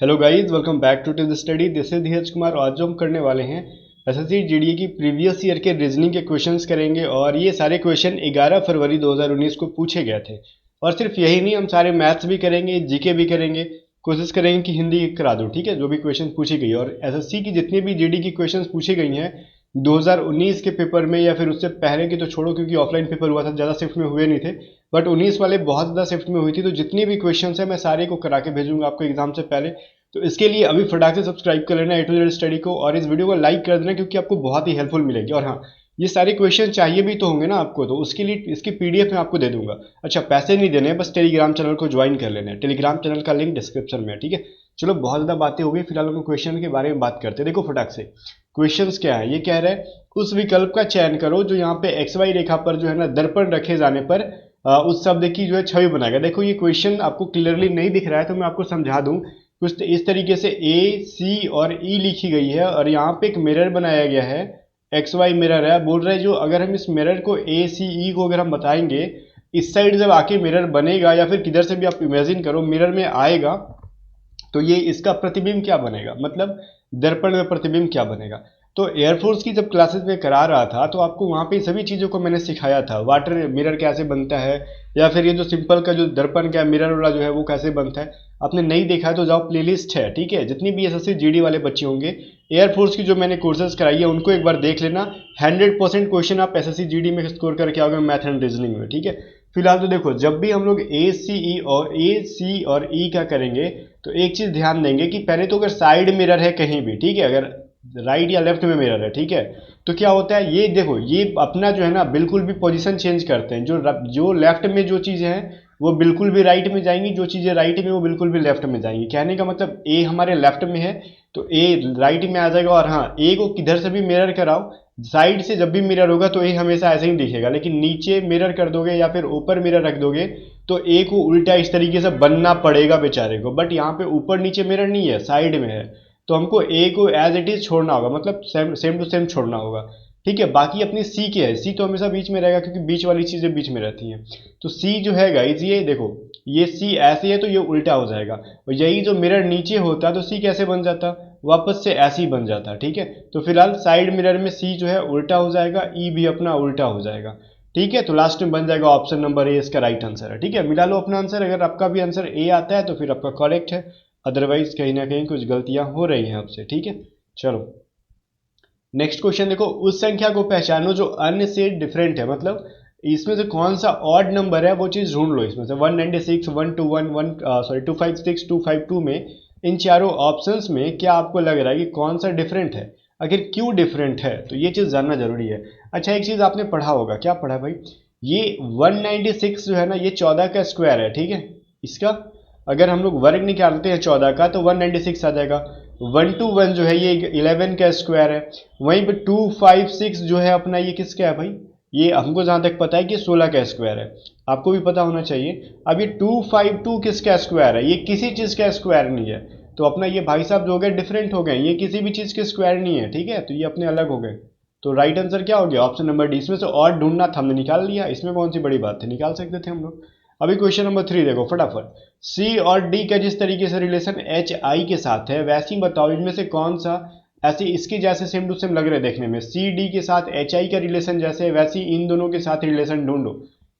Hello guys, welcome back to the study. This is Dheeraj Kumar. आज जो हम करने वाले हैं एसएससी जीडीए की प्रीवियस ईयर के रीजनिंग के क्वेश्चंस करेंगे और ये सारे क्वेश्चन 11 फरवरी 2019 को पूछे गए थे। और सिर्फ यही नहीं, हम सारे मैथ्स भी करेंगे, जीके भी करेंगे, कोशिश करेंगे कि हिंदी करा दूं। ठीक है, जो भी क्वेश्चन पूछी गई और एसएससी की जितनी भी जीडी की क्वेश्चन पूछी गई हैं 2019 के पेपर में या फिर उससे पहले की तो छोड़ो, क्योंकि ऑफलाइन पेपर हुआ था, ज़्यादा शिफ्ट में हुए नहीं थे। बट 19 वाले बहुत ज़्यादा शिफ्ट में हुई थी, तो जितनी भी क्वेश्चन है मैं सारे को करा के भेजूंगा आपको एग्जाम से पहले। तो इसके लिए अभी फटाक से सब्सक्राइब कर लेना ए टू जेड स्टडी को और इस वीडियो को लाइक कर देना, क्योंकि आपको बहुत ही हेल्पफुल मिलेगी। और हाँ, ये सारे क्वेश्चन चाहिए भी तो होंगे ना आपको, तो उसके लिए इसकी पीडीएफ मैं आपको दे दूंगा। अच्छा, पैसे नहीं देने, बस टेलीग्राम चैनल को ज्वाइन कर लेना है। टेलीग्राम चैनल का लिंक डिस्क्रिप्शन में है। ठीक है, चलो बहुत ज़्यादा बातें हो गई, फिलहाल हम क्वेश्चन के बारे में बात करते हैं। देखो फटाक से क्वेश्चंस क्या है, ये कह रहा है उस विकल्प का चयन करो जो यहाँ पे एक्स वाई रेखा पर जो है ना दर्पण रखे जाने पर उस शब्द की जो है छवि बनाएगा। देखो ये क्वेश्चन आपको क्लियरली नहीं दिख रहा है तो मैं आपको समझा दूं। कुछ इस तरीके से ए सी और ई लिखी गई है और यहाँ पे एक मिरर बनाया गया है, एक्स वाई मिरर है। बोल रहे हैं जो अगर हम इस मिरर को ए सी ई को अगर हम बताएंगे, इस साइड जब आके मिरर बनेगा या फिर किधर से भी आप इमेजिन करो मिरर में आएगा, तो ये इसका प्रतिबिंब क्या बनेगा, मतलब दर्पण में प्रतिबिंब क्या बनेगा। तो एयरफोर्स की जब क्लासेस में करा रहा था तो आपको वहाँ पे सभी चीज़ों को मैंने सिखाया था। वाटर मिरर कैसे बनता है या फिर ये जो सिंपल का जो दर्पण क्या मिरर वाला जो है वो कैसे बनता है। आपने नहीं देखा है तो जाओ, प्लेलिस्ट है। ठीक है, जितनी भी एसएससी जीडी वाले बच्चे होंगे, एयरफोर्स की जो मैंने कोर्सेज कराई है उनको एक बार देख लेना। 100% क्वेश्चन आप एसएससी जीडी में स्कोर करके आओगे मैथ एंड रीजनिंग में। ठीक है, फिलहाल तो देखो, जब भी हम लोग ए सी और ई का करेंगे तो एक चीज ध्यान देंगे कि पहले तो अगर साइड मिरर है कहीं भी, ठीक है, अगर राइट या लेफ्ट में मिरर है, ठीक है, तो क्या होता है, ये देखो ये अपना जो है ना बिल्कुल भी पोजीशन चेंज करते हैं। जो लेफ्ट में जो चीजें हैं वो बिल्कुल भी राइट में जाएंगी, जो चीजें राइट में वो बिल्कुल भी लेफ्ट में जाएंगी। कहने का मतलब ए हमारे लेफ्ट में है तो ए राइट में आ जाएगा। और हाँ, ए को किधर से भी मिरर कराओ, साइड से जब भी मिरर होगा तो ए हमेशा ऐसे ही दिखेगा, लेकिन नीचे मिरर कर दोगे या फिर ऊपर मिरर रख दोगे तो ए को उल्टा इस तरीके से बनना पड़ेगा बेचारे को। बट यहाँ पे ऊपर नीचे मिरर नहीं है, साइड में है, तो हमको ए को एज इट इज छोड़ना होगा, मतलब सेम टू सेम छोड़ना होगा। ठीक है, बाकी अपनी सी क्या है, सी तो हमेशा बीच में रहेगा क्योंकि बीच वाली चीजें बीच में रहती हैं। तो सी जो है गाइज, ये देखो ये सी ऐसे है तो ये उल्टा हो जाएगा, और यही जो मिरर नीचे होता तो सी कैसे बन जाता, वापस से ऐसे ही बन जाता। ठीक है, तो फिलहाल साइड मिरर में सी जो है उल्टा हो जाएगा, ई भी अपना उल्टा हो जाएगा। ठीक है, तो लास्ट में बन जाएगा ऑप्शन नंबर ए इसका राइट आंसर है। ठीक है, मिला लो अपना आंसर। अगर आपका भी आंसर ए आता है तो फिर आपका करेक्ट है, अदरवाइज कहीं ना कहीं कुछ गलतियां हो रही हैं आपसे। ठीक है, चलो नेक्स्ट क्वेश्चन देखो, उस संख्या को पहचानो जो अन्य से डिफरेंट है, मतलब इसमें से कौन सा ऑड नंबर है वो चीज ढूंढ लो। इसमें से 196, 121, 256, 252 में इन चारों ऑप्शंस में क्या आपको लग रहा है कि कौन सा डिफरेंट है। अगर क्यों डिफरेंट है तो ये चीज जानना जरूरी है। अच्छा, एक चीज आपने पढ़ा होगा, क्या पढ़ा भाई, ये 196 जो है ना ये 14 का स्क्वायर है। ठीक है, इसका अगर हम लोग वर्ग निकालते हैं 14 का तो 196 आ जाएगा। 121 जो है ये 11 का स्क्वायर है। वहीं पे 256 जो है अपना ये किसका है भाई, ये हमको जहां तक पता है कि 16 का स्क्वायर है, आपको भी पता होना चाहिए। अब ये 252 किसका स्क्वायर है, ये किसी चीज का स्क्वायर नहीं है। तो अपना ये भाई साहब जो हो गए डिफरेंट हो गए, ये किसी भी चीज के स्क्वायर नहीं है। ठीक है, तो ये अपने अलग हो गए। तो राइट आंसर क्या हो गया, ऑप्शन नंबर डी। इसमें से और ढूंढना था, हमने निकाल लिया, इसमें कौन सी बड़ी बात थी, निकाल सकते थे हम लोग। अभी क्वेश्चन नंबर 3 देखो फटाफट। सी और डी का जिस तरीके से रिलेशन एच आई के साथ है, वैसे ही बताओ इनमें से कौन सा ऐसे इसके जैसे सेम टू सेम लग रहे देखने में। सी डी के साथ एच आई का रिलेशन जैसे, वैसे ही इन दोनों के साथ रिलेशन ढूंढो।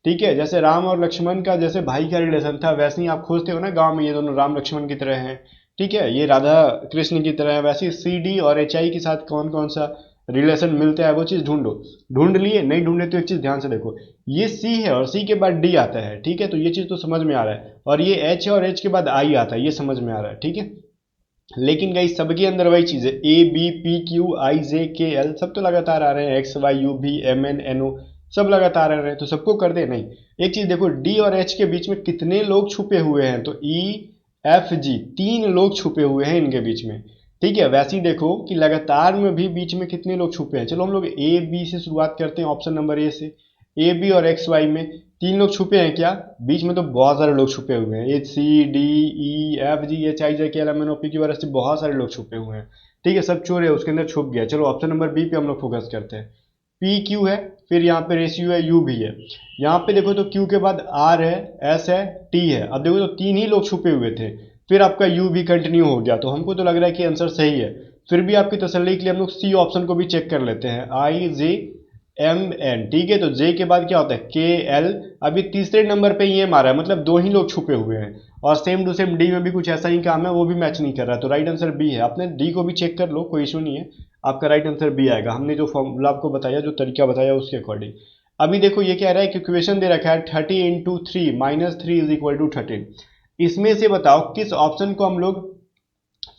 ठीक है, जैसे राम और लक्ष्मण का जैसे भाई का रिलेशन था, वैसे ही आप खोजते हो ना गांव में, ये दोनों राम लक्ष्मण की तरह हैं। ठीक है, ये राधा कृष्ण की तरह है, वैसे ही सी डी और एच आई के साथ कौन कौन सा रिलेशन मिलता है वो चीज ढूंढो। ढूंढ लिए, नहीं ढूंढे तो एक चीज ध्यान से देखो, ये सी है और सी के बाद डी आता है। ठीक है, तो ये चीज तो समझ में आ रहा है, और ये एच है और एच के बाद आई आता है, ये समझ में आ रहा है। ठीक है, लेकिन गाइस सबके अंदर वही चीज है, A B P Q I J K L सब तो लगातार आ रहे हैं, एक्स वाई यू भी एम एन एन ओ सब लगातार आ रहे हैं, तो सबको कर दे नहीं। एक चीज देखो, डी और एच के बीच में कितने लोग छुपे हुए हैं, तो ई एफ जी 3 लोग छुपे हुए हैं इनके बीच में। ठीक है, वैसे ही देखो कि लगातार में भी बीच में कितने लोग छुपे हैं। चलो हम लोग ए बी से शुरुआत करते हैं, ऑप्शन नंबर ए से। ए बी और एक्स वाई में 3 लोग छुपे हैं क्या, बीच में तो बहुत सारे लोग छुपे हुए हैं, H C D E F G H I J K L M N O P की वजह से बहुत सारे लोग छुपे हुए हैं। ठीक है, सब चोर है उसके अंदर छुप गया। चलो ऑप्शन नंबर बी पे हम लोग फोकस करते हैं। पी क्यू है, फिर यहाँ पे रेशियो है, यू भी है। यहाँ पे देखो तो क्यू के बाद आर है, एस है, टी है। अब देखो तो 3 ही लोग छुपे हुए थे, फिर आपका यू भी कंटिन्यू हो गया, तो हमको तो लग रहा है कि आंसर सही है। फिर भी आपकी तसल्ली के लिए हम लोग सी ऑप्शन को भी चेक कर लेते हैं, IJMN, ठीक है। तो जे के बाद क्या होता है KL, अभी तीसरे नंबर पे ये मारा है, मतलब दो ही लोग छुपे हुए हैं, और सेम टू सेम डी में भी कुछ ऐसा ही काम है, वो भी मैच नहीं कर रहा, तो राइट आंसर बी है। आपने डी को भी चेक कर लो, कोई इशू नहीं है, आपका राइट आंसर बी आएगा। हमने जो फॉर्मूला आपको बताया, जो तरीका बताया, उसके अकॉर्डिंग। अभी देखो ये कह रहा है कि इक्वेशन दे रखा है 30 into 3 minus 3 is equal to 13। इसमें से बताओ किस ऑप्शन को हम लोग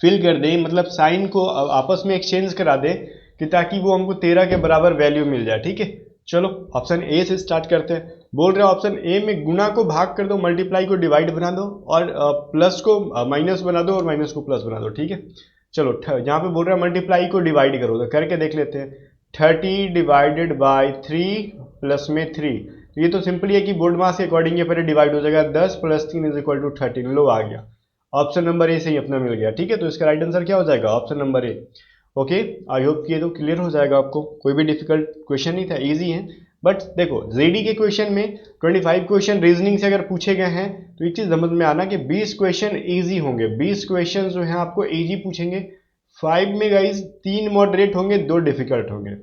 फिल कर दें, मतलब साइन को आपस में एक्सचेंज करा दें कि ताकि वो हमको 13 के बराबर वैल्यू मिल जाए, ठीक है। चलो ऑप्शन ए से स्टार्ट करते हैं। बोल रहे हैं ऑप्शन ए में गुना को भाग कर दो, मल्टीप्लाई को डिवाइड बना दो, और प्लस को माइनस बना दो, और माइनस को प्लस बना दो, ठीक है। चलो यहाँ पे बोल रहे हैं मल्टीप्लाई को डिवाइड करो, तो करके देख लेते हैं। 30 डिवाइडेड बाई 3 प्लस में 3, ये तो सिंपली है कि बोर्ड मास के अकॉर्डिंग ये पहले डिवाइड हो जाएगा। 10 प्लस 3 इज इक्वल टू 13, लो आ गया, ऑप्शन नंबर ए से ही अपना मिल गया, ठीक है। तो इसका राइट आंसर क्या हो जाएगा, option number A. Okay, I hope कि ये तो क्लियर हो जाएगा आपको, कोई भी डिफिकल्ट क्वेश्चन नहीं था, इजी है। बट देखो जेडी के क्वेश्चन में 25 क्वेश्चन रीजनिंग से अगर पूछे गए हैं, तो एक चीज समझ में आना कि 20 क्वेश्चन इजी होंगे, 20 क्वेश्चन जो है आपको इजी पूछेंगे। 5 में गाइज 3 मॉडरेट होंगे, 2 डिफिकल्ट होंगे,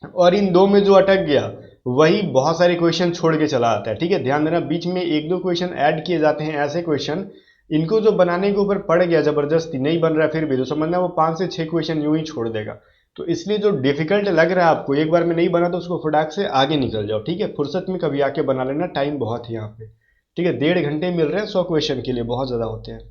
और इन 2 में जो अटक गया वही बहुत सारे क्वेश्चन छोड़ के चला आता है, ठीक है। ध्यान देना, बीच में 1-2 क्वेश्चन ऐड किए जाते हैं, ऐसे क्वेश्चन इनको जो बनाने के ऊपर पड़ गया जबरदस्ती, नहीं बन रहा है फिर भी, तो समझना वो 5 से 6 क्वेश्चन यूं ही छोड़ देगा। तो इसलिए जो डिफिकल्ट लग रहा है आपको, एक बार में नहीं बना तो उसको फटाक से आगे निकल जाओ, ठीक है। फुर्सत में कभी आके बना लेना, टाइम बहुत है यहाँ पे, ठीक है। 1.5 घंटे मिल रहे हैं 100 क्वेश्चन के लिए, बहुत ज़्यादा होते हैं,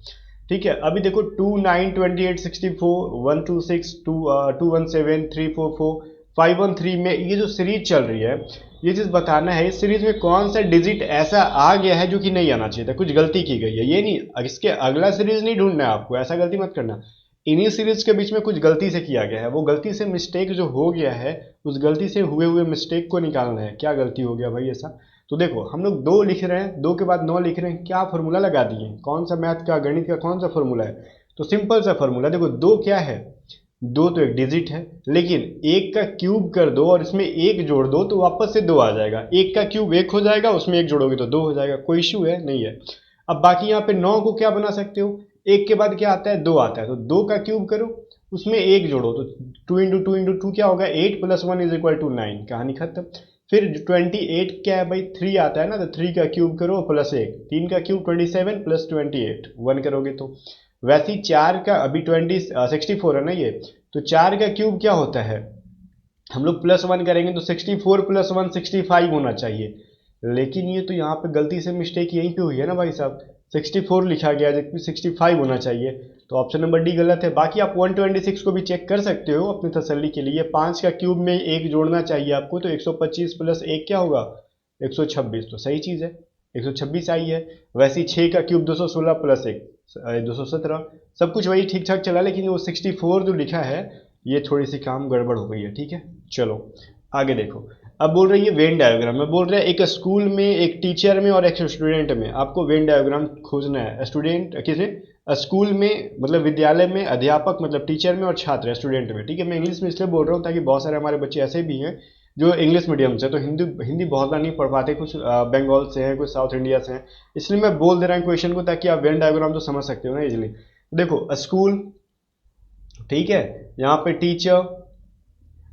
ठीक है। अभी देखो 2, 9, 28, 64, 126, 217, 344, 513 में ये जो सीरीज चल रही है, ये चीज बताना है इस सीरीज में कौन सा डिजिट ऐसा आ गया है जो कि नहीं आना चाहिए था, कुछ गलती की गई है, ये नहीं इसके अगला सीरीज नहीं ढूंढना है आपको, ऐसा गलती मत करना। इन्हीं सीरीज के बीच में कुछ गलती से किया गया है, वो गलती से मिस्टेक जो हो गया है, उस गलती से हुए मिस्टेक को निकालना है, क्या गलती हो गया भाई ऐसा। तो देखो हम लोग 2 लिख रहे हैं, 2 के बाद 9 लिख रहे हैं, क्या फॉर्मूला लगा दिए, कौन सा मैथ का, गणित का कौन सा फॉर्मूला है। तो सिंपल सा फॉर्मूला, देखो 2 क्या है, 2 तो एक डिजिट है, लेकिन 1 का क्यूब कर दो और इसमें 1 जोड़ दो तो वापस से 2 आ जाएगा। 1 का क्यूब 1 हो जाएगा, उसमें 1 जोड़ोगे तो 2 हो जाएगा, कोई इश्यू है नहीं है। अब बाकी यहाँ पे 9 को क्या बना सकते हो, 1 के बाद क्या आता है, 2 आता है, तो 2 का क्यूब करो, उसमें 1 जोड़ो, तो 2 इंटू 2 इंटू 2 क्या होगा, 8 प्लस 1 इज इक्वल टू 9, कहानी खत्म। फिर 28 क्या है भाई, 3 आता है ना, तो 3 का क्यूब करो प्लस 1, 3 का क्यूब 27 प्लस 28, 1 करोगे तो। वैसे ही 4 का, अभी 64 है ना ये, तो 4 का क्यूब क्या होता है, हम लोग प्लस 1 करेंगे तो 64 प्लस 1 65 होना चाहिए, लेकिन ये तो यहाँ पे गलती से मिस्टेक यहीं पे हुई है ना भाई साहब, 64 लिखा गया जबकि 65 होना चाहिए, तो ऑप्शन नंबर डी गलत है। बाकी आप 126 को भी चेक कर सकते हो अपनी तसल्ली के लिए, 5 का क्यूब में 1 जोड़ना चाहिए आपको, तो 125 प्लस 1 क्या होगा, 126, तो सही चीज़ है, 126 आई है। वैसे ही 6 का क्यूब 216 प्लस 1 217, सब कुछ वही ठीक ठाक चला, लेकिन वो 64 जो लिखा है ये थोड़ी सी काम गड़बड़ हो गई है, ठीक है। चलो आगे देखो, अब बोल रही है वेन डायग्राम में, बोल रहे हैं एक स्कूल में, एक टीचर में और एक स्टूडेंट में आपको वेन डायग्राम खोजना है। स्टूडेंट किसे, स्कूल में मतलब विद्यालय में, अध्यापक मतलब टीचर में, और छात्र स्टूडेंट में, ठीक है। मैं इंग्लिश में इसलिए बोल रहा हूँ ताकि बहुत सारे हमारे बच्चे ऐसे भी हैं जो इंग्लिश मीडियम से, तो हिंदी हिंदी बहुत ज़्यादा नहीं पढ़ पाते, कुछ बंगाल से हैं, कुछ साउथ इंडिया से हैं, इसलिए मैं बोल दे रहा हूँ क्वेश्चन को ताकि आप वेन डायग्राम तो समझ सकते हो ना इजिली। देखो स्कूल, ठीक है, यहाँ पे टीचर,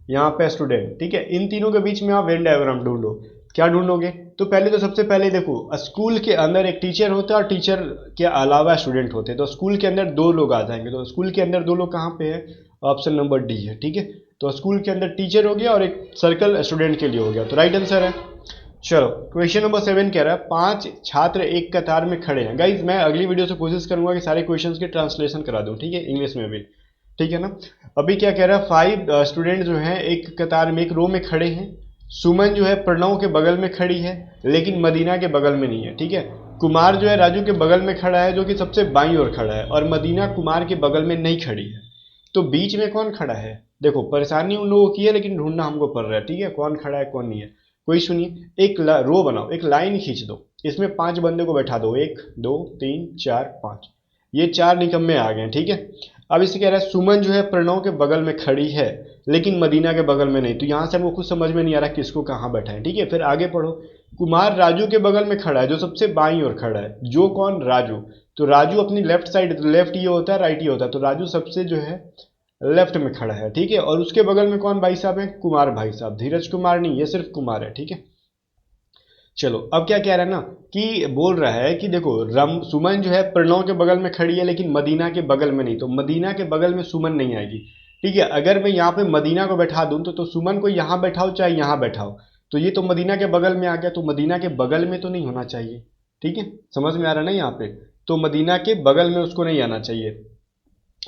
यहाँ पे स्टूडेंट, ठीक है, इन तीनों के बीच में आप वेन डायग्राम ढूंढो। क्या ढूंढोगे, तो पहले तो सबसे पहले देखो स्कूल के अंदर एक टीचर होता है और टीचर के अलावा स्टूडेंट होते हैं, तो स्कूल के अंदर 2 लोग आ जाएंगे, तो स्कूल के अंदर 2 लोग कहाँ पे है, ऑप्शन नंबर डी है, ठीक है। तो स्कूल के अंदर टीचर हो गया और एक सर्कल स्टूडेंट के लिए हो गया, तो राइट आंसर है। चलो क्वेश्चन नंबर 7 कह रहा है 5 छात्र एक कतार में खड़े हैं। गाइज मैं अगली वीडियो से कोशिश करूंगा कि सारे क्वेश्चंस के ट्रांसलेशन करा दूं, ठीक है, इंग्लिश में भी, ठीक है ना। अभी क्या कह रहा है, 5 स्टूडेंट जो हैं एक कतार में, एक रो में खड़े हैं। सुमन जो है प्रणव के बगल में खड़ी है, लेकिन मदीना के बगल में नहीं है, ठीक है। कुमार जो है राजू के बगल में खड़ा है, जो कि सबसे बाईं ओर खड़ा है, और मदीना कुमार के बगल में नहीं खड़ी है। तो बीच में कौन खड़ा है, देखो परेशानी उन लोगों की है, लेकिन ढूंढना हमको पड़ रहा है, ठीक है, कौन खड़ा है कौन नहीं है, कोई सुनिए। एक रो बनाओ, एक लाइन खींच दो, इसमें 5 बंदे को बैठा दो, 1 2 3 4 5, ये 4 निकम्मे आ गए, ठीक है। अब इसे कह रहा है सुमन जो है प्रणव के बगल में खड़ी है, लेकिन मदीना के बगल में नहीं, तो यहां से हमको कुछ समझ में नहीं आ रहा किसको कहाँ बैठा है, ठीक है। फिर आगे पढ़ो, कुमार राजू के बगल में खड़ा है, जो सबसे बाईं ओर खड़ा है, जो कौन, राजू, तो राजू अपनी लेफ्ट साइड, तो लेफ्ट ये होता है, राइट ये होता है, तो राजू सबसे जो है लेफ्ट में खड़ा है, ठीक है। और उसके बगल में कौन भाई साहब है, कुमार भाई साहब, धीरज कुमार नहीं, ये सिर्फ कुमार है, ठीक है। चलो अब क्या कह रहा है ना, कि बोल रहा है कि देखो रम सुमन जो है प्रणव के बगल में खड़ी है लेकिन मदीना के बगल में नहीं, तो मदीना के बगल में सुमन नहीं आएगी, ठीक है। अगर मैं यहाँ पे मदीना को बैठा दूं तो सुमन को यहाँ बैठाओ चाहे यहाँ बैठाओ, तो ये तो मदीना के बगल में आ गया, तो मदीना के बगल में तो नहीं होना चाहिए, ठीक है। समझ में आ रहा है ना यहाँ पे, तो मदीना के बगल में उसको नहीं आना चाहिए।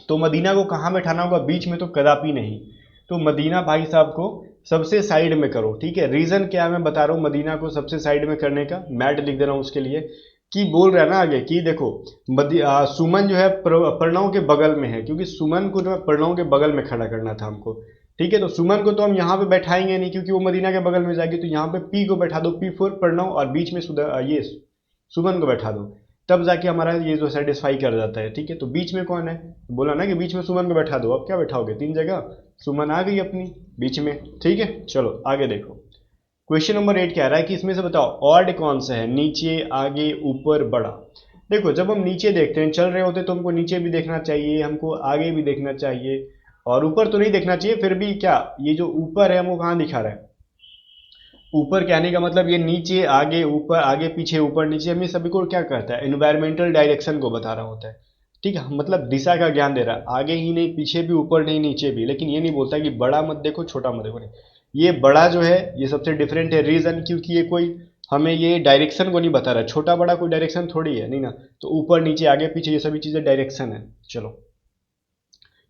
तो मदीना को कहाँ बैठाना होगा, बीच में तो कदापि नहीं। तो मदीना भाई साहब को सबसे साइड में करो, ठीक है। रीजन क्या है मैं बता रहा हूँ मदीना को सबसे साइड में करने का, मैट लिख दे रहा हूँ उसके लिए, कि बोल रहा है ना आगे कि देखो सुमन जो है प्रणव के बगल में है, क्योंकि सुमन को जो है प्रणव के बगल में खड़ा करना था हमको, ठीक है। तो सुमन को तो हम यहाँ पे बैठाएंगे नहीं क्योंकि वो मदीना के बगल में जाएगी, तो यहाँ पे पी को बैठा दो, P4 प्रणव, और बीच में ये सुमन को बैठा दो, तब जाके हमारा ये जो सेटिस्फाई कर जाता है, ठीक है। तो बीच में कौन है, बोला ना कि बीच में सुमन को बैठा दो, अब क्या बैठाओगे, 3 जगह सुमन आ गई अपनी बीच में, ठीक है। चलो आगे देखो, क्वेश्चन नंबर 8 कह रहा है कि इसमें से बताओ ऑड कौन सा है, नीचे, आगे, ऊपर, बड़ा। देखो जब हम नीचे देखते हैं, चल रहे होते तो हमको नीचे भी देखना चाहिए, हमको आगे भी देखना चाहिए, और ऊपर तो नहीं देखना चाहिए, फिर भी क्या ये जो ऊपर है वो कहाँ दिखा रहा है, ऊपर कहने का मतलब ये नीचे, आगे, ऊपर, आगे पीछे, ऊपर नीचे, हमें सभी को क्या कहता है, एनवायरमेंटल डायरेक्शन को बता रहा होता है, ठीक है। मतलब दिशा का ज्ञान दे रहा है, आगे ही नहीं, पीछे भी, ऊपर नहीं, नीचे भी। लेकिन ये नहीं बोलता कि बड़ा मत देखो छोटा मत देखो, नहीं, ये बड़ा जो है ये सबसे डिफरेंट है। रीजन क्योंकि ये कोई हमें ये डायरेक्शन को नहीं बता रहा है, छोटा बड़ा कोई डायरेक्शन थोड़ी है, नहीं ना। तो ऊपर नीचे आगे पीछे ये सभी चीजें डायरेक्शन है। चलो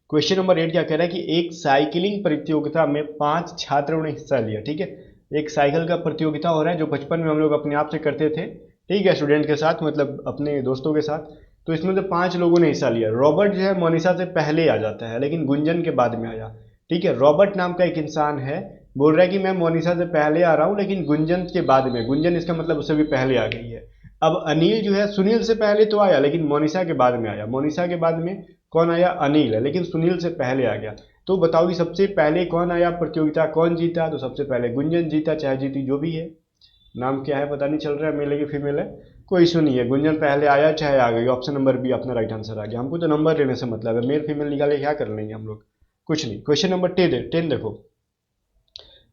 क्वेश्चन नंबर 8 क्या कह रहा है कि एक साइकिलिंग प्रतियोगिता में 5 छात्रों ने हिस्सा लिया, ठीक है। एक साइकिल का प्रतियोगिता हो रहा है जो बचपन में हम लोग अपने आप से करते थे, ठीक है, स्टूडेंट के साथ, मतलब अपने दोस्तों के साथ। तो इसमें से 5 लोगों ने हिस्सा लिया। रॉबर्ट जो है मोनिशा से पहले आ जाता है लेकिन गुंजन के बाद में आया, ठीक है। रॉबर्ट नाम का एक इंसान है, बोल रहा है कि मैं मोनिशा से पहले आ रहा हूँ लेकिन गुंजन के बाद में, गुंजन इसका मतलब उससे भी पहले आ गई है। अब अनिल जो है सुनील से पहले तो आया लेकिन मोनिशा के बाद में आया, मोनिशा के बाद में कौन आया, अनिल है, लेकिन सुनील से पहले आ गया। तो बताओ कि सबसे पहले कौन आया, प्रतियोगिता कौन जीता, तो सबसे पहले गुंजन जीता, चाहे जीती जो भी है, नाम क्या है पता नहीं चल रहा है, मेल है कि फीमेल है, कोई इशू नहीं है, गुंजन पहले आया चाहे आ गई। ऑप्शन नंबर बी अपना राइट आंसर आ गया। हमको तो नंबर लेने से मतलब है, मेल फीमेल निकाले क्या कर लेंगे हम लोग, कुछ नहीं। क्वेश्चन नंबर 10 देखो,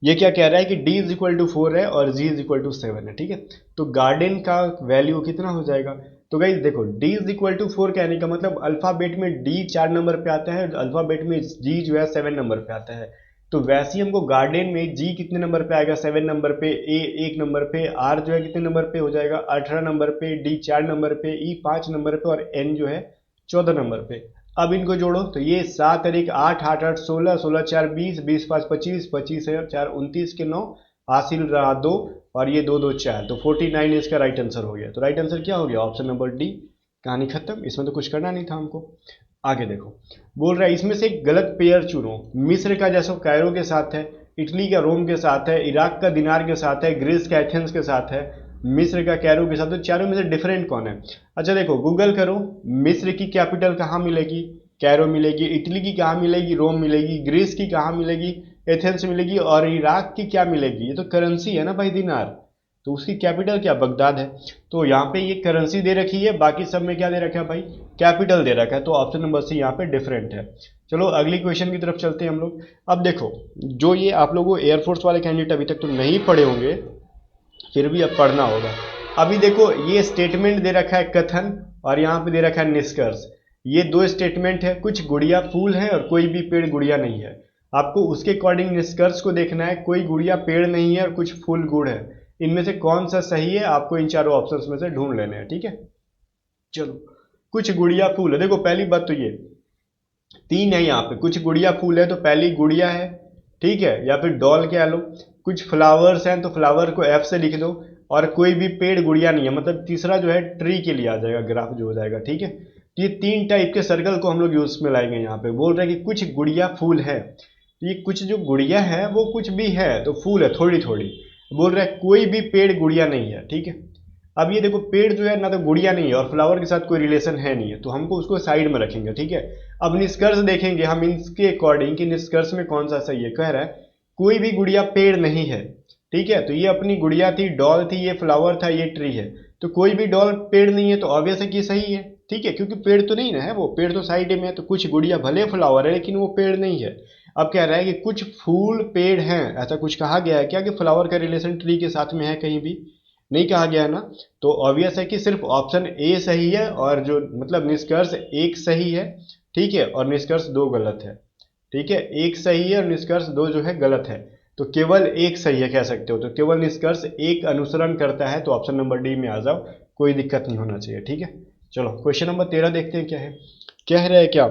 ये क्या कह रहा है कि d इज इक्वल टू 4 है और g इज इक्वल टू 7 है, ठीक है। तो गार्डन का वैल्यू कितना हो जाएगा, तो गाइस देखो d इज इक्वल टू 4 कहने का मतलब अल्फाबेट में d 4 नंबर पे आता है, अल्फाबेट में g जो है 7 नंबर पे आता है। तो वैसे ही हमको गार्डन में g कितने नंबर पे आएगा, 7 नंबर पे, a 1 नंबर पे, r जो है कितने नंबर पे हो जाएगा, 18 नंबर पे, d 4 नंबर पे, e 5 नंबर पे, और n जो है 14 नंबर पे। अब इनको जोड़ो तो ये 7 और 1 8, 8 8 16, 16 4 20, 20 5 25, 25 4 29 के 9, हासिल रहा 2, और ये 2 2 4, तो 49 इसका राइट आंसर हो गया। तो राइट आंसर क्या हो गया, ऑप्शन नंबर डी। कहानी खत्म, इसमें तो कुछ करना नहीं था हमको। आगे देखो, बोल रहा है इसमें से एक गलत पेयर चुनो। मिस्र का जैसो कैरो के साथ है, इटली का रोम के साथ है, इराक का दिनार के साथ है, ग्रीस का एथेंस के साथ है, मिस्र का कैरो के साथ, तो चारों में से डिफरेंट कौन है। अच्छा देखो गूगल करो, मिस्र की कैपिटल कहाँ मिलेगी, कैरो मिलेगी, इटली की कहाँ मिलेगी, रोम मिलेगी, ग्रीस की कहाँ मिलेगी, एथेंस मिलेगी, और इराक की क्या मिलेगी, ये तो करेंसी है ना भाई, दिनार, तो उसकी कैपिटल क्या, बगदाद है। तो यहाँ पे ये करेंसी दे रखी है, बाकी सब में क्या दे रखा है भाई, कैपिटल दे रखा है, तो ऑप्शन नंबर सी यहाँ पे डिफरेंट है। चलो अगली क्वेश्चन की तरफ चलते हैं हम लोग। अब देखो जो ये आप लोगों एयरफोर्स वाले कैंडिडेट अभी तक तो नहीं पढ़े होंगे, फिर भी अब पढ़ना होगा। अभी देखो ये स्टेटमेंट दे रखा है कथन, और यहाँ पे दे रखा है निष्कर्ष। ये 2 स्टेटमेंट है, कुछ गुड़िया फूल है और कोई भी पेड़ गुड़िया नहीं है। आपको उसके अकॉर्डिंग निष्कर्ष को देखना है, कोई गुड़िया पेड़ नहीं है और कुछ फूल गुड़ है, इनमें से कौन सा सही है, आपको इन चारों ऑप्शंस में से ढूंढ लेने हैं, ठीक है। चलो कुछ गुड़िया फूल है, देखो पहली बात तो ये 3 है, यहाँ पे कुछ गुड़िया फूल है तो पहली गुड़िया है, ठीक है, या फिर डॉल कह लो। कुछ फ्लावर्स हैं तो फ्लावर को एफ से लिख दो, और कोई भी पेड़ गुड़िया नहीं है, मतलब तीसरा जो है ट्री के लिए आ जाएगा, ग्राफ जो हो जाएगा, ठीक है। तो ये 3 टाइप के सर्कल को हम लोग यूज में लाएंगे। यहाँ पे बोल रहे हैं कि कुछ गुड़िया फूल है, तो ये कुछ जो गुड़िया है वो कुछ भी है तो फूल है थोड़ी थोड़ी। बोल रहा है कोई भी पेड़ गुड़िया नहीं है, ठीक है। अब ये देखो पेड़ जो है ना तो गुड़िया नहीं है और फ्लावर के साथ कोई रिलेशन है नहीं है, तो हमको उसको साइड में रखेंगे, ठीक है। अब निष्कर्ष देखेंगे हम इसके अकॉर्डिंग कि निष्कर्ष में कौन सा सही है। कह रहा है कोई भी गुड़िया पेड़ नहीं है, ठीक है, तो ये अपनी गुड़िया थी, डॉल थी, ये फ्लावर था, ये ट्री है, तो कोई भी डॉल पेड़ नहीं है, तो ऑब्वियस है कि सही है, ठीक है, क्योंकि पेड़ तो नहीं ना है, वो पेड़ तो साइड में है, तो कुछ गुड़िया भले फ्लावर है लेकिन वो पेड़ नहीं है। अब कह रहा है कि कुछ फूल पेड़ हैं, ऐसा कुछ कहा गया है क्या कि फ्लावर का रिलेशन ट्री के साथ में है? कहीं भी नहीं कहा गया है ना। तो ऑब्वियस है कि सिर्फ ऑप्शन ए सही है, और जो मतलब निष्कर्ष एक सही है, ठीक है, और निष्कर्ष दो गलत है। ठीक है, एक सही है और निष्कर्ष दो जो है गलत है। तो केवल एक सही है कह सकते हो, तो केवल निष्कर्ष एक अनुसरण करता है, तो ऑप्शन नंबर डी में आ जाओ, कोई दिक्कत नहीं होना चाहिए। ठीक है, चलो क्वेश्चन नंबर 13 देखते हैं क्या है। कह रहे हैं क्या,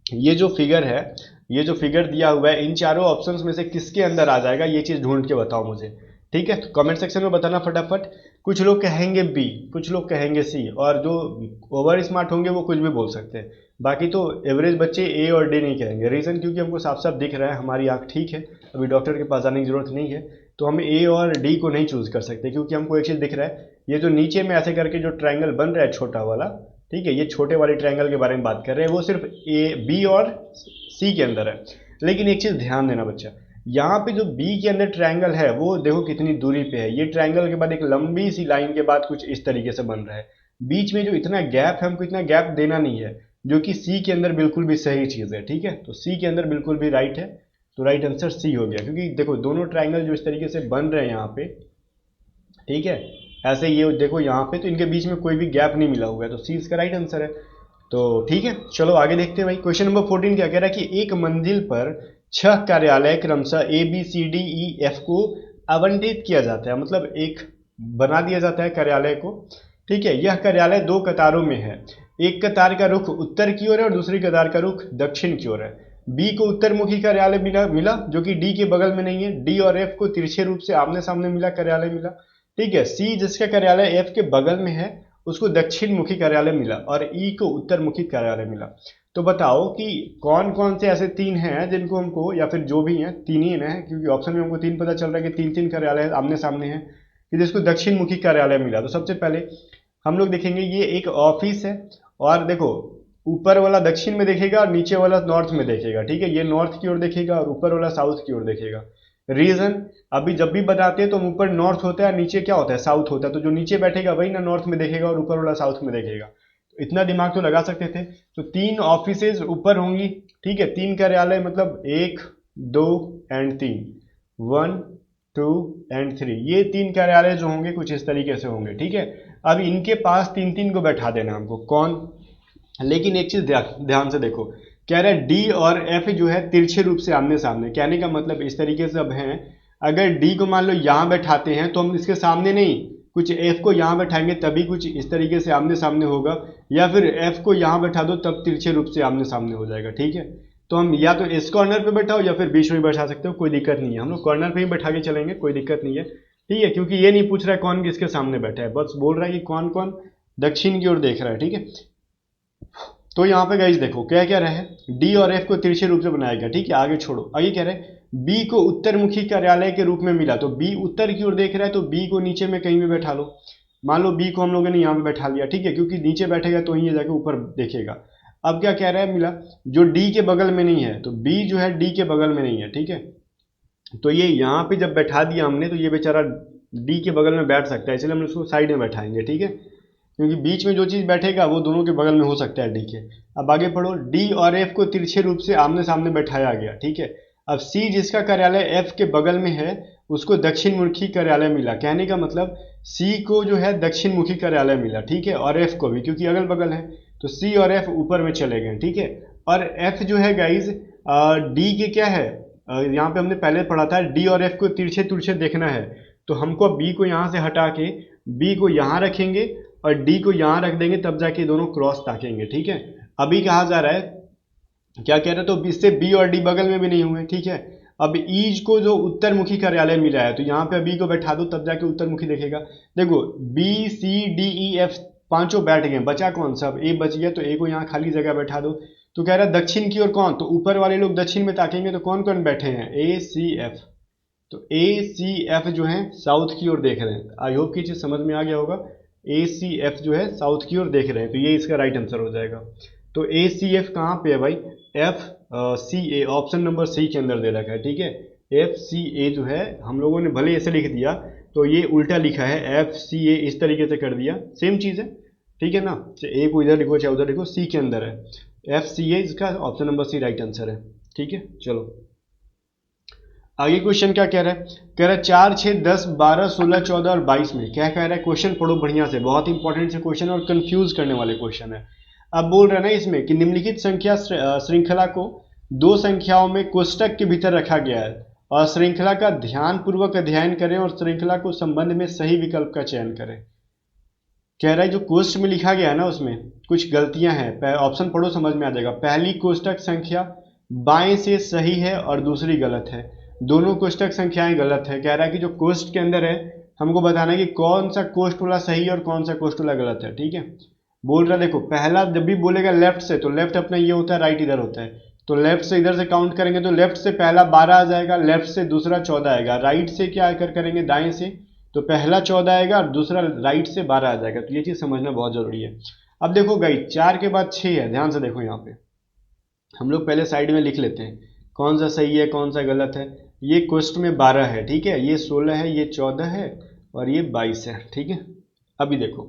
ये जो फिगर है, ये जो फिगर दिया हुआ है, इन चारों ऑप्शंस में से किसके अंदर आ जाएगा, ये चीज ढूंढ के बताओ मुझे। ठीक है, तो कमेंट सेक्शन में बताना फटाफट। कुछ लोग कहेंगे बी, कुछ लोग कहेंगे सी, और जो ओवर स्मार्ट होंगे वो कुछ भी बोल सकते हैं। बाकी तो एवरेज बच्चे ए और डी नहीं कहेंगे। रीजन क्योंकि हमको साफ साफ दिख रहा है, हमारी आंख ठीक है, अभी डॉक्टर के पास जाने की जरूरत नहीं है, तो हम ए और डी को नहीं चूज कर सकते, क्योंकि हमको एक चीज दिख रहा है, ये जो नीचे में ऐसे करके जो ट्रायंगल बन रहा है छोटा वाला, ठीक है, ये छोटे वाले ट्रायंगल के बारे में बात कर रहे हैं, वो सिर्फ ए बी और सी के अंदर है। लेकिन एक चीज ध्यान देना बच्चा, यहाँ पे जो बी के अंदर ट्रायंगल है वो देखो कितनी दूरी पे है, ये ट्रायंगल के बाद एक लंबी सी लाइन के बाद कुछ इस तरीके से बन रहा है, बीच में जो इतना गैप है हमको इतना गैप देना नहीं है, जो कि सी के अंदर बिल्कुल भी सही चीज है। ठीक है, तो सी के अंदर बिल्कुल भी राइट है, तो राइट आंसर सी हो गया, क्योंकि देखो दोनों ट्रायंगल जो इस तरीके से बन रहे हैं यहाँ पे, ठीक है, ऐसे ये देखो यहाँ पे, तो इनके बीच में कोई भी गैप नहीं मिला हुआ है, तो सी इसका राइट आंसर है। तो ठीक है, चलो आगे देखते हैं भाई। क्वेश्चन नंबर 14 क्या कह रहा है कि एक मंजिल पर 6 कार्यालय क्रमशः A B C D E F को आवंटित किया जाता है, मतलब एक बना दिया जाता है कार्यालय को। ठीक है, यह कार्यालय दो कतारों में है, एक कतार का रुख उत्तर की ओर है और दूसरी कतार का रुख दक्षिण की ओर है। बी को उत्तरमुखी कार्यालय मिला जो कि डी के बगल में नहीं है। डी और एफ को तिरछे रूप से आमने सामने मिला कार्यालय मिला। ठीक है, सी जिसका कार्यालय एफ के बगल में है उसको दक्षिण मुखी कार्यालय मिला, और ई को उत्तर मुखी कार्यालय मिला। तो बताओ कि कौन कौन से ऐसे तीन हैं जिनको हमको, या फिर जो भी हैं, तीन ही है, क्योंकि ऑप्शन में हमको तीन पता चल रहा है कि तीन तीन कार्यालय आमने सामने हैं, कि जिसको दक्षिण मुखी कार्यालय मिला। तो सबसे पहले हम लोग देखेंगे ये एक ऑफिस है, और देखो ऊपर वाला दक्षिण में देखेगा और नीचे वाला नॉर्थ में देखेगा। ठीक है, ये नॉर्थ की ओर देखेगा और ऊपर वाला साउथ की ओर देखेगा। रीजन, अभी जब भी बताते हैं तो ऊपर नॉर्थ होता है, नीचे क्या होता है, साउथ होता है, तो जो नीचे बैठेगा वही ना नॉर्थ में देखेगा और ऊपर वाला साउथ में देखेगा। तो इतना दिमाग तो लगा सकते थे। तो तीन ऑफिसेज ऊपर होंगी, ठीक है, तीन कार्यालय, मतलब 1 2 एंड 3, 1 2 एंड 3, ये तीन कार्यालय जो होंगे कुछ इस तरीके से होंगे। ठीक है, अब इनके पास तीन तीन को बैठा देना हमको, कौन, लेकिन एक चीज ध्यान से देखो, कह रहा है डी और एफ जो है तिरछे रूप से आमने सामने। कहने का मतलब इस तरीके से अब हैं, अगर डी को मान लो यहां बैठाते हैं तो हम इसके सामने नहीं, कुछ एफ को यहां बैठाएंगे तभी कुछ इस तरीके से आमने सामने होगा, या फिर एफ को यहां बैठा दो तब तिरछे रूप से आमने सामने हो जाएगा। ठीक है, तो हम या तो इस कॉर्नर पे बैठाओ या फिर बीच में बैठा सकते हो, कोई दिक्कत नहीं है, हम लोग कॉर्नर पे ही बैठा के चलेंगे, कोई दिक्कत नहीं है। ठीक है, क्योंकि ये नहीं पूछ रहा है कौन किसके सामने बैठा है, बस बोल रहा है कि कौन कौन दक्षिण की ओर देख रहा है। ठीक है, तो यहाँ पे गाइस देखो क्या क्या रहे, डी और एफ को तिरछे रूप से बनाया गया। ठीक है, आगे छोड़ो, आगे कह रहे हैं बी को उत्तरमुखी कार्यालय के रूप में मिला, तो बी उत्तर की ओर देख रहा है, तो बी को नीचे में कहीं भी बैठा लो। मान लो बी को हम लोगों ने यहाँ पे बैठा लिया, ठीक है, क्योंकि नीचे बैठेगा तो ही ये जाके ऊपर देखेगा। अब क्या कह रहा है, मिला जो डी के बगल में नहीं है, तो बी जो है डी के बगल में नहीं है। ठीक है, तो ये यहाँ पे जब बैठा दिया हमने, तो ये बेचारा डी के बगल में बैठ सकता है, इसलिए हम उसको साइड में बैठाएंगे। ठीक है, क्योंकि बीच में जो चीज बैठेगा वो दोनों के बगल में हो सकता है डी के। अब आगे पढ़ो, डी और एफ को तिरछे रूप से आमने सामने बैठाया गया। ठीक है, अब सी जिसका कार्यालय एफ के बगल में है उसको दक्षिण मुखी कार्यालय मिला। कहने का मतलब सी को जो है दक्षिण मुखी कार्यालय मिला। ठीक है, और एफ को भी, क्योंकि अगल बगल है, तो सी और एफ ऊपर में चले गए। ठीक है, और एफ जो है गाइज डी के क्या है, यहाँ पे हमने पहले पढ़ा था डी और एफ को तिरछे तिरछे देखना है, तो हमको बी को यहाँ से हटा के बी को यहाँ रखेंगे और डी को यहाँ रख देंगे, तब जाके दोनों क्रॉस ताकेंगे। ठीक है, अभी कहा जा रहा है, क्या कह रहे हैं, तो इससे बी और डी बगल में भी नहीं हुए। ठीक है, अब ईज को जो उत्तरमुखी कार्यालय मिला है, तो यहाँ पे बी को बैठा दो तब जाके उत्तरमुखी देखेगा। देखो B C D E F पांचों बैठ गए, बचा कौन सा, अब ए बच गया, तो ए को यहाँ खाली जगह बैठा दो। तो कह रहा है दक्षिण की ओर कौन, तो ऊपर वाले लोग दक्षिण में ताकेंगे, तो कौन कौन बैठे हैं, ए सी एफ, तो ए सी एफ जो है साउथ की ओर देख रहे हैं। आई होप की चीज समझ में आ गया होगा, ए सी एफ जो है साउथ की ओर देख रहे हैं, तो ये इसका राइट आंसर हो जाएगा। तो ए सी एफ कहाँ पे है भाई, एफ सी ए, ऑप्शन नंबर सी के अंदर दे रखा है। ठीक है, एफ सी ए जो है हम लोगों ने भले ऐसे लिख दिया, तो ये उल्टा लिखा है, एफ सी ए इस तरीके से कर दिया, सेम चीज है। ठीक है ना। चाहे ए को इधर लिखो चाहे उधर लिखो, सी के अंदर है, एफ सी है इसका, option number C right answer है। ठीक है, चलो आगे क्वेश्चन क्या कह रहा है, कह रहा है 4, 6, 10, 12, 16, 14 और 22 में क्या कह रहा है, क्वेश्चन पढ़ो बढ़िया से, बहुत इंपॉर्टेंट से क्वेश्चन और कंफ्यूज करने वाले क्वेश्चन है। अब बोल रहा है ना इसमें कि निम्नलिखित संख्या श्रृंखला को दो संख्याओं में कोष्टक के भीतर रखा गया है और श्रृंखला का ध्यान पूर्वक अध्ययन करें और श्रृंखला को संबंध में सही विकल्प का चयन करें। कह रहा है जो कोष्ट में लिखा गया है ना उसमें कुछ गलतियां हैं, ऑप्शन पढ़ो समझ में आ जाएगा। पहली कोष्टक संख्या बाएं से सही है और दूसरी गलत है, दोनों कोष्टक संख्याएं गलत है। कह रहा है कि जो कोष्ट के अंदर है हमको बताना है कि कौन सा कोष्ट वाला सही है और कौन सा कोष्ट वाला गलत है। ठीक है, बोल रहा देखो पहला जब भी बोलेगा लेफ्ट से, तो लेफ्ट अपना ये होता है, राइट इधर होता है, तो लेफ्ट से इधर से काउंट करेंगे तो लेफ्ट से पहला 12 आ जाएगा, लेफ्ट से दूसरा 14 आएगा, राइट से क्या करेंगे दाएं से, तो पहला 14 आएगा और दूसरा राइट से 12 आ जाएगा। तो ये चीज समझना बहुत जरूरी है। अब देखो गाइस 4 के बाद 6 है, ध्यान से देखो यहाँ पे हम लोग पहले साइड में लिख लेते हैं कौन सा सही है कौन सा गलत है। ये क्वेश्चन में 12 है, ठीक है, ये 16 है, ये 14 है और ये 22 है। ठीक है, अभी देखो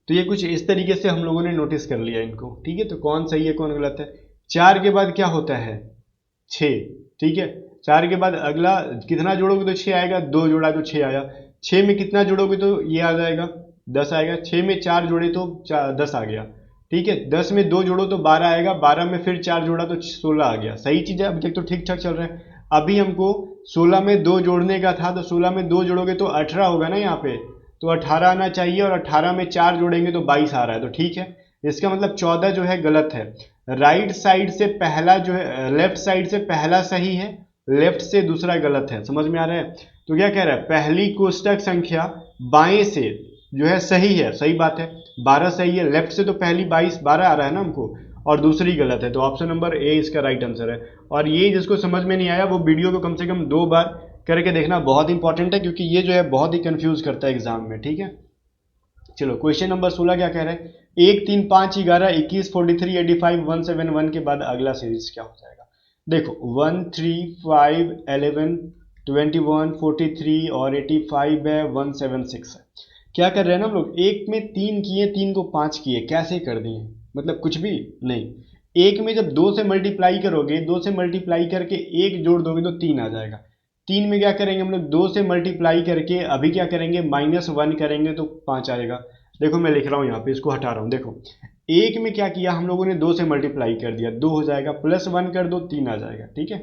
तो ये कुछ इस तरीके से हम लोगों ने नोटिस कर लिया इनको। ठीक है, तो कौन सही है कौन गलत है। 4 के बाद क्या होता है 6, ठीक है, 4 के बाद अगला कितना जोड़ोगे तो 6 आएगा, 2 जोड़ा तो 6 आया, 6 में कितना जोड़ोगे तो ये आ जाएगा 10 आएगा, 6 में 4 जोड़े तो 10 आ गया। ठीक है, 10 में 2 जोड़ो तो 12 आएगा, 12 में फिर 4 जोड़ा तो 16 आ गया। सही चीज है, अभी तक तो ठीक ठाक चल रहा है। अभी हमको 16 में 2 जोड़ने का था, तो 16 में 2 जोड़ोगे तो 18 होगा ना यहाँ पे, तो 18 आना चाहिए और 18 में 4 जोड़ेंगे तो 22 आ रहा है, तो ठीक है। इसका मतलब 14 जो है गलत है। राइट साइड से पहला जो है, लेफ्ट साइड से पहला सही है, लेफ्ट से दूसरा गलत है। समझ में आ रहा है। तो क्या कह रहा है, पहली कोष्टक संख्या बाएं से जो है सही है, सही बात है, 12 सही है, लेफ्ट से तो पहली 12 आ रहा है ना हमको, और दूसरी गलत है, तो ऑप्शन नंबर ए इसका राइट आंसर है। और ये जिसको समझ में नहीं आया वो वीडियो को कम से कम 2 बार करके देखना, बहुत इंपॉर्टेंट है, क्योंकि ये जो है बहुत ही कंफ्यूज करता है एग्जाम में। ठीक है, चलो क्वेश्चन नंबर 16 क्या कह रहा है, 1, 3, 5, 11, 21, 43, 85, 171 के बाद अगला सीरीज क्या हो जाएगा। देखो 1, 3, 5, 11, 21, 43 और 85 है, 176 है। क्या कर रहे हैं ना हम लोग, एक में 3 किए, 3 को 5 किए, कैसे कर दिए, मतलब कुछ भी नहीं। एक में जब 2 से मल्टीप्लाई करोगे, 2 से मल्टीप्लाई करके 1 जोड़ दोगे तो 3 आ जाएगा। 3 में क्या करेंगे हम लोग, 2 से मल्टीप्लाई करके अभी क्या करेंगे -1 करेंगे तो 5 आएगा। देखो मैं लिख रहा हूँ यहाँ पे, इसको हटा रहा हूँ। देखो एक में क्या किया हम लोगों ने, 2 से मल्टीप्लाई कर दिया, 2 हो जाएगा, +1 कर दो 3 आ जाएगा। ठीक है,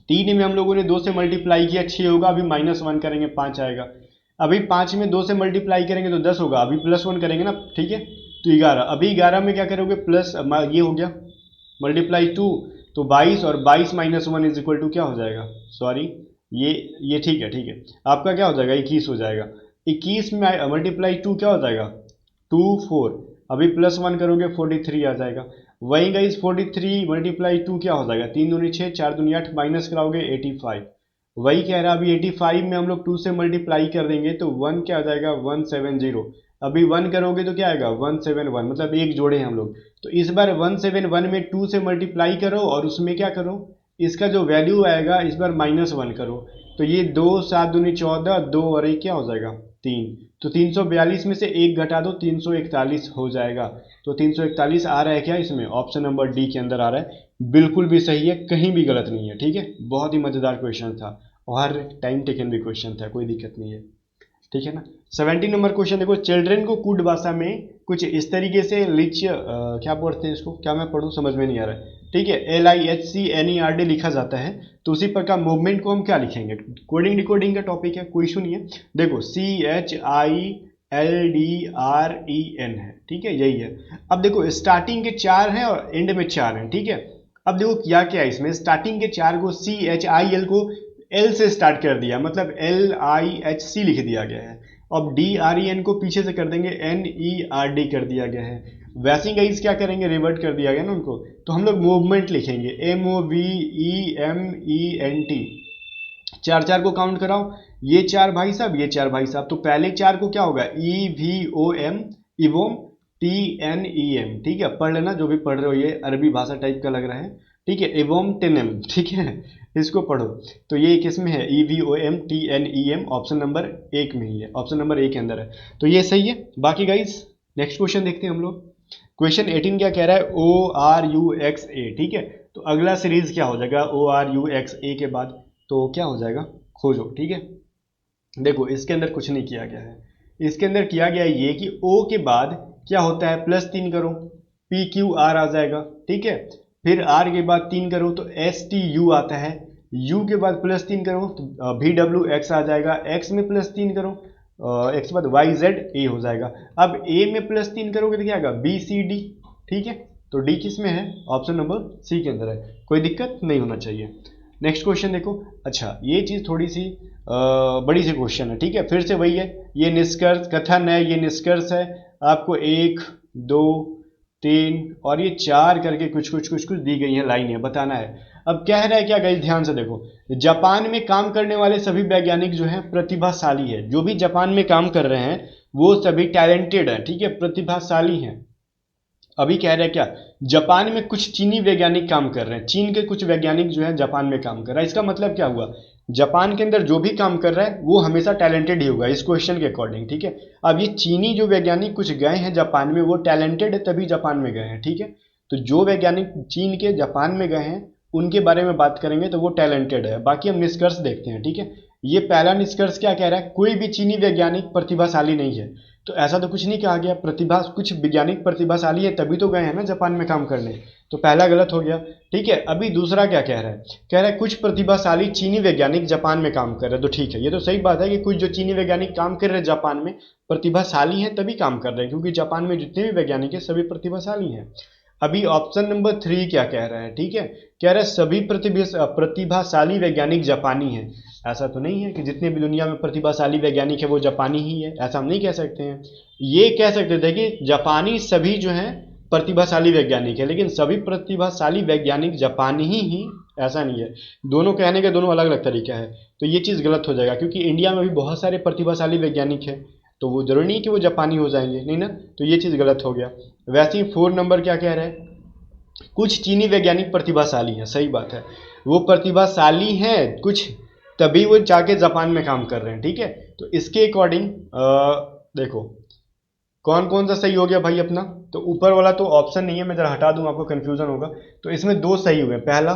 3 में हम लोगों ने 2 से मल्टीप्लाई किया 6 होगा, अभी -1 करेंगे 5 आएगा। अभी 5 में 2 से मल्टीप्लाई करेंगे तो 10 होगा, अभी +1 करेंगे ना, ठीक है, तो 11। अभी 11 में क्या करोगे, प्लस ये हो गया मल्टीप्लाई 2, तो 22 और 22 -1 इज इक्वल टू क्या हो जाएगा, सॉरी ये ठीक है, ठीक है, आपका क्या हो जाएगा 21 हो जाएगा। 21 में मल्टीप्लाई 2 क्या हो जाएगा 2, 4, अभी +1 करोगे 43 आ जाएगा। वही गाइस 43 मल्टीप्लाई 2 क्या हो जाएगा, 3 दूनी 6, 4 दूनी 8, माइनस कराओगे 85। वही कह रहा है अभी 85 में हम लोग 2 से मल्टीप्लाई कर देंगे तो 1 क्या आ जाएगा 170, अभी 1 करोगे तो क्या आएगा 171, मतलब एक जोड़े हम लोग। तो इस बार 171 में 2 से मल्टीप्लाई करो और उसमें क्या करो, इसका जो वैल्यू आएगा इस बार -1 करो, तो ये 2, 7 दूनी 14, 2 और 1 क्या हो जाएगा 3, तो 342 में से 1 घटा दो 341 हो जाएगा। तो 341 आ रहा है क्या इसमें, ऑप्शन नंबर डी के अंदर आ रहा है, बिल्कुल भी सही है, कहीं भी गलत नहीं है। ठीक है, बहुत ही मजेदार क्वेश्चन था और टाइम टेकन भी क्वेश्चन था, कोई दिक्कत नहीं है। ठीक है ना। 17 नंबर क्वेश्चन देखो, चिल्ड्रेन को कूट भाषा में कुछ इस तरीके से क्या पढ़ते हैं इसको, क्या मैं पढ़ूं समझ में नहीं आ रहा है। ठीक है, LIHCNERD लिखा जाता है, तो उसी प्रकार मूवमेंट को हम क्या लिखेंगे, कोडिंग डिकोडिंग का टॉपिक है, कोई इशू नहीं है। देखो CHILDREN है, ठीक है, यही है। अब देखो स्टार्टिंग के 4 हैं और एंड में 4 हैं, ठीक है। अब देखो क्या क्या है इसमें, स्टार्टिंग के 4 को CHIL को L से स्टार्ट कर दिया, मतलब LIHC लिख दिया गया है। अब DREN को पीछे से कर देंगे NERD कर दिया गया है। वैसे गाइस क्या करेंगे, रिवर्ट कर दिया गया ना उनको, तो हम लोग मूवमेंट लिखेंगे MOVEMENT। 4 को काउंट कराओ, ये 4 भाई साहब, ये 4 भाई साहब, तो पहले 4 को क्या होगा EVOM, इवोम, TNEM। ठीक है, पढ़ लेना जो भी पढ़ रहे हो, ये अरबी भाषा टाइप का लग रहा है। ठीक है, इवोम टेनम, ठीक है, इसको पढ़ो। तो ये किस में है, EVOM TNEM, ऑप्शन नंबर 1 में ही है, ऑप्शन नंबर 1 के अंदर है, तो ये सही है। बाकी गाइस नेक्स्ट क्वेश्चन देखते हैं हम लोग। क्वेश्चन 18 क्या कह रहा है, ORUXA, ठीक है। तो अगला सीरीज क्या हो जाएगा ORUXA के बाद, तो क्या हो जाएगा, खोजो, ठीक है। देखो इसके अंदर कुछ नहीं किया गया है, इसके अंदर किया गया है ये कि O के बाद क्या होता है, +3 करो, PQR आ जाएगा, ठीक है। फिर R के बाद 3 करो तो STU आता है, U के बाद +3 करो तो VWX आ जाएगा, X में +3 करो, X के बाद YZA हो जाएगा। अब A में +3 करोगे तो क्या आएगा, BCD, ठीक है। तो D किस में है, ऑप्शन नंबर C के अंदर है, कोई दिक्कत नहीं होना चाहिए। नेक्स्ट क्वेश्चन देखो। अच्छा ये चीज़ थोड़ी सी बड़ी सी क्वेश्चन है, ठीक है। फिर से वही है, ये निष्कर्ष कथन है, ये निष्कर्ष है, आपको 1 2 3 और ये 4 करके कुछ दी गई है लाइनें, बताना है। अब कह रहा है क्या गाइस, ध्यान से देखो, जापान में काम करने वाले सभी वैज्ञानिक जो हैं प्रतिभाशाली है, जो भी जापान में काम कर रहे हैं वो सभी टैलेंटेड है, ठीक है, प्रतिभाशाली हैं। अभी कह रहे हैं क्या, जापान में कुछ चीनी वैज्ञानिक काम कर रहे हैं, चीन के कुछ वैज्ञानिक जो है जापान में काम कर रहा है। इसका मतलब क्या हुआ, जापान के अंदर जो भी काम कर रहा है वो हमेशा टैलेंटेड ही होगा इस क्वेश्चन के अकॉर्डिंग, ठीक है। अब ये चीनी जो वैज्ञानिक कुछ गए हैं जापान में वो टैलेंटेड है तभी जापान में गए हैं, ठीक है। तो जो वैज्ञानिक चीन के जापान में गए हैं उनके बारे में बात करेंगे तो वो टैलेंटेड है। बाकी हम निष्कर्ष देखते हैं, ठीक है। ये पहला निष्कर्ष क्या कह रहा है, कोई भी चीनी वैज्ञानिक प्रतिभाशाली नहीं है। तो ऐसा तो कुछ नहीं कहा गया, प्रतिभा कुछ वैज्ञानिक प्रतिभाशाली है तभी तो गए हैं ना जापान में काम करने, तो पहला गलत हो गया, ठीक है। अभी दूसरा क्या कह रहा है, कह रहा है कुछ प्रतिभाशाली चीनी वैज्ञानिक जापान में काम कर रहे हैं, तो ठीक है, ये तो सही बात है कि कुछ जो चीनी वैज्ञानिक काम कर रहे हैं जापान में प्रतिभाशाली हैं तभी काम कर रहे हैं, क्योंकि जापान में जितने भी वैज्ञानिक हैं सभी प्रतिभाशाली हैं। अभी ऑप्शन नंबर 3 क्या कह रहा है, ठीक है, कह रहा है सभी प्रतिभाशाली वैज्ञानिक जापानी हैं। ऐसा तो नहीं है कि जितने भी दुनिया में प्रतिभाशाली वैज्ञानिक है वो जापानी ही है, ऐसा हम नहीं कह सकते हैं। ये कह सकते थे कि जापानी सभी जो हैं प्रतिभाशाली वैज्ञानिक है, लेकिन सभी प्रतिभाशाली वैज्ञानिक जापानी ही, ऐसा नहीं है। दोनों कहने के दोनों अलग अलग तरीका है, तो ये चीज़ गलत हो जाएगा, क्योंकि इंडिया में भी बहुत सारे प्रतिभाशाली वैज्ञानिक हैं, तो वो जरूरी नहीं कि वो जापानी हो जाएंगे, नहीं ना, तो ये चीज़ गलत हो गया। वैसे ही 4 नंबर क्या कह रहा है, कुछ चीनी वैज्ञानिक प्रतिभाशाली हैं, सही बात है, वो प्रतिभाशाली हैं कुछ तभी वो जाके जापान में काम कर रहे हैं, ठीक है। तो इसके अकॉर्डिंग देखो कौन कौन सा सही हो गया भाई अपना, तो ऊपर वाला तो ऑप्शन नहीं है, मैं जरा हटा दूं आपको कंफ्यूजन होगा। तो इसमें 2 सही हुए, पहला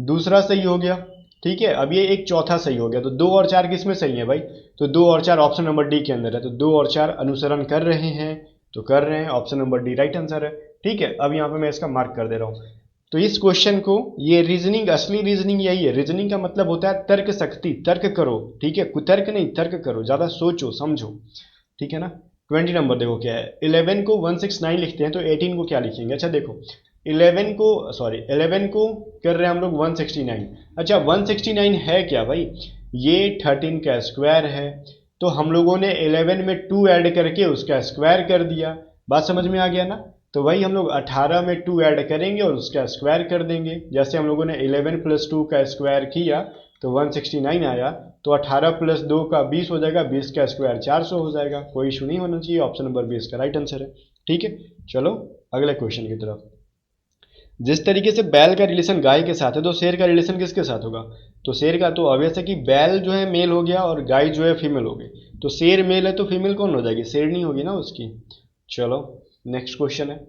दूसरा सही हो गया, ठीक है। अब ये एक चौथा सही हो गया, तो 2 और 4 किस में सही है भाई, तो 2 और 4 ऑप्शन नंबर डी के अंदर है, तो 2 और 4 अनुसरण कर रहे हैं, तो कर रहे हैं, option number D right answer है, ठीक है। अब यहाँ पे मैं इसका मार्क कर दे रहा हूँ। तो इस क्वेश्चन को, ये रीजनिंग, असली रीजनिंग यही है। रीजनिंग का मतलब होता है तर्क शक्ति, तर्क करो, ठीक है, कुतर्क नहीं, तर्क करो, ज्यादा सोचो समझो, ठीक है ना। 20 नंबर देखो क्या है, 11 को 169 लिखते हैं तो 18 को क्या लिखेंगे। अच्छा देखो 11 को कर रहे हैं हम लोग 169। अच्छा 169 है क्या भाई, ये 13 का स्क्वायर है, तो हम लोगों ने 11 में 2 ऐड करके उसका स्क्वायर कर दिया, बात समझ में आ गया ना। तो वही हम लोग 18 में 2 ऐड करेंगे और उसका स्क्वायर कर देंगे, जैसे हम लोगों ने 11 + 2 का स्क्वायर किया तो 169 आया, तो 18 + 2 का 20 हो जाएगा, 20 का स्क्वायर 400 हो जाएगा, कोई इशू नहीं होना चाहिए, ऑप्शन नंबर 20 का राइट आंसर है, ठीक है। चलो अगले क्वेश्चन की तरफ। जिस तरीके से बैल का रिलेशन गाय के साथ है तो शेर का रिलेशन किसके साथ होगा, तो शेर का तो ऑब्वियस है कि बैल जो है मेल हो गया और गाय जो है फीमेल हो गई, तो शेर मेल है तो फीमेल कौन हो जाएगी, शेरनी होगी ना उसकी। चलो नेक्स्ट क्वेश्चन है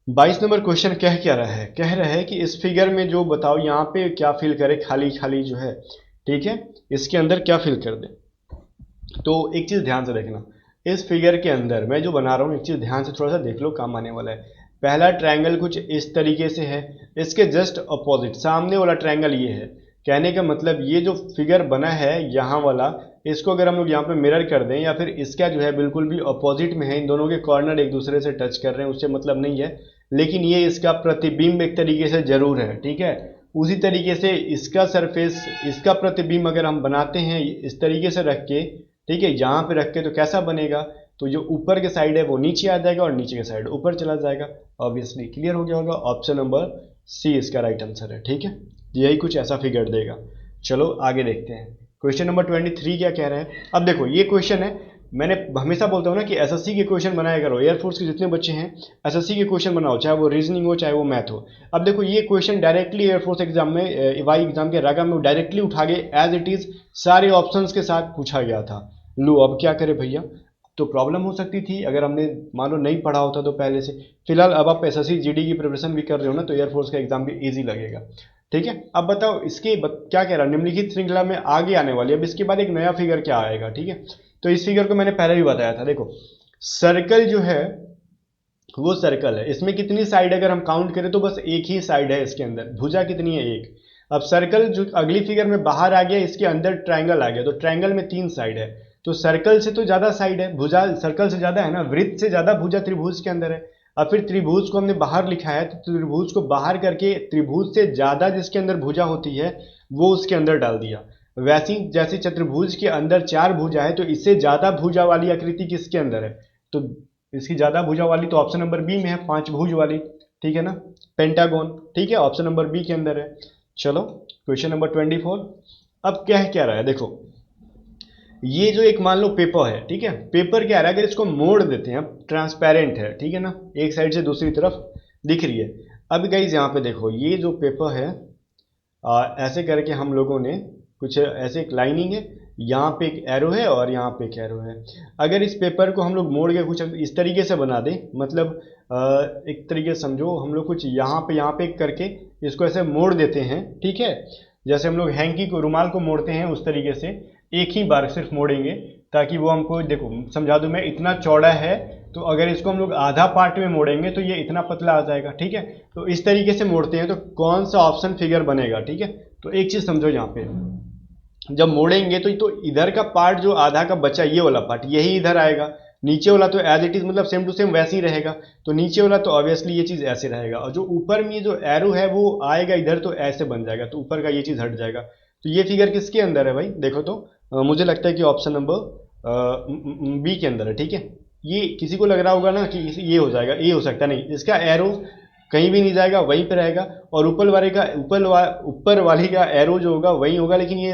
22 नंबर क्वेश्चन, कह क्या रहा है, कह रहा है कि इस फिगर में जो बताओ यहाँ पे क्या फिल करे, खाली खाली जो है, ठीक है, इसके अंदर क्या फिल कर दे। तो एक चीज़ ध्यान से देखना, इस फिगर के अंदर मैं जो बना रहा हूँ एक चीज़ ध्यान से थोड़ा सा देख लो, काम आने वाला है। पहला ट्रायंगल कुछ इस तरीके से है, इसके जस्ट अपोजिट सामने वाला ट्रायंगल ये है, कहने का मतलब ये जो फिगर बना है यहाँ वाला, इसको अगर हम लोग यहाँ पे मिरर कर दें या फिर इसका जो है बिल्कुल भी अपोजिट में है, इन दोनों के कॉर्नर एक दूसरे से टच कर रहे हैं, उससे मतलब नहीं है, लेकिन ये इसका प्रतिबिंब एक तरीके से जरूर है, ठीक है। उसी तरीके से इसका सरफेस, इसका प्रतिबिंब अगर हम बनाते हैं इस तरीके से रख के, ठीक है, यहाँ पे रख के, तो कैसा बनेगा, तो जो ऊपर के साइड है वो नीचे आ जाएगा और नीचे के साइड ऊपर चला जाएगा। ऑब्वियसली क्लियर हो गया होगा, ऑप्शन नंबर सी इसका राइट आंसर है, ठीक है, यही कुछ ऐसा फिगर देगा। चलो आगे देखते हैं, क्वेश्चन नंबर 23 क्या कह रहे हैं। अब देखो ये क्वेश्चन है, मैंने हमेशा बोलता हूँ ना कि एसएससी के क्वेश्चन बनाया करो, एयरफोर्स के जितने बच्चे हैं एसएससी के क्वेश्चन बनाओ, चाहे वो रीजनिंग हो चाहे वो मैथ हो। अब देखो ये क्वेश्चन डायरेक्टली एयरफोर्स एग्जाम में, वाई एग्जाम के रागा में डायरेक्टली उठा के एज इट इज सारे ऑप्शंस के साथ पूछा गया था। लो अब क्या करे भैया, तो प्रॉब्लम हो सकती थी अगर हमने मान लो नहीं पढ़ा होता तो पहले से। फिलहाल अब आप एसएससी जीडी की प्रिपरेशन भी कर रहे हो ना, तो एयरफोर्स का एग्जाम भी ईजी लगेगा। ठीक है, अब बताओ इसके क्या कह रहा है, निम्नलिखित श्रृंखला में आगे आने वाली, अब इसके बाद एक नया फिगर क्या आएगा। ठीक है, तो इस फिगर को मैंने पहले भी बताया था। देखो सर्कल जो है वो सर्कल है, इसमें कितनी साइड अगर हम काउंट करें तो बस एक ही साइड है इसके अंदर, भुजा कितनी है, एक। अब सर्कल जो अगली फिगर में बाहर आ गया, इसके अंदर ट्रायंगल आ गया, तो ट्रायंगल में 3 साइड है, तो सर्कल से तो ज्यादा साइड है, भुजा सर्कल से ज्यादा है ना, वृत्त से ज्यादा भुजा त्रिभुज के अंदर है। अब फिर त्रिभुज को हमने बाहर लिखा है, तो त्रिभुज को बाहर करके त्रिभुज से ज्यादा जिसके अंदर भुजा होती है वो उसके अंदर डाल दिया। वैसी जैसे चतुर्भुज के अंदर 4 भुजा है, तो इससे ज्यादा भुजा वाली आकृति किसके अंदर है, तो इसकी ज्यादा भुजा वाली तो ऑप्शन नंबर बी में है, 5 भुज वाली। ठीक है ना, पेंटागन। ठीक है, ऑप्शन नंबर बी के अंदर है। चलो क्वेश्चन नंबर 24। अब क्या रहा है, देखो ये जो एक मान लो पेपर है, ठीक है, पेपर क्या रहा है, अगर इसको मोड़ देते हैं, ट्रांसपेरेंट है, ठीक है ना, एक साइड से दूसरी तरफ दिख रही है। अब गाइज यहाँ पे देखो ये जो पेपर है, ऐसे करके हम लोगों ने कुछ ऐसे एक लाइनिंग है, यहाँ पे एक एरो है और यहाँ पे एक एरो है। अगर इस पेपर को हम लोग मोड़ के कुछ इस तरीके से बना दें, मतलब एक तरीके से समझो, हम लोग कुछ यहाँ पे करके इसको ऐसे मोड़ देते हैं। ठीक है, जैसे हम लोग हैंकी को, रुमाल को मोड़ते हैं उस तरीके से एक ही बार सिर्फ मोड़ेंगे, ताकि वो हमको, देखो समझा दूं मैं, इतना चौड़ा है तो अगर इसको हम लोग आधा पार्ट में मोड़ेंगे तो ये इतना पतला आ जाएगा। ठीक है, तो इस तरीके से मोड़ते हैं, तो कौन सा ऑप्शन फिगर बनेगा। ठीक है, तो एक चीज समझो, यहाँ पे जब मोड़ेंगे तो इधर का पार्ट जो आधा का बचा, ये वाला पार्ट यही इधर आएगा, नीचे वाला तो एज इट इज मतलब सेम टू सेम वैसे ही रहेगा, तो नीचे वाला तो ऑब्वियसली ये चीज ऐसे रहेगा, और जो ऊपर में जो एरो है वो आएगा इधर, तो ऐसे बन जाएगा, तो ऊपर का ये चीज हट जाएगा। तो ये फिगर किसके अंदर है भाई, देखो तो मुझे लगता है कि ऑप्शन नंबर बी के अंदर है। ठीक है, ये किसी को लग रहा होगा ना कि ये हो जाएगा, ये हो सकता नहीं, इसका एरो कहीं भी नहीं जाएगा, वहीं पे रहेगा, और ऊपर वाली का एरो जो होगा वही होगा, लेकिन ये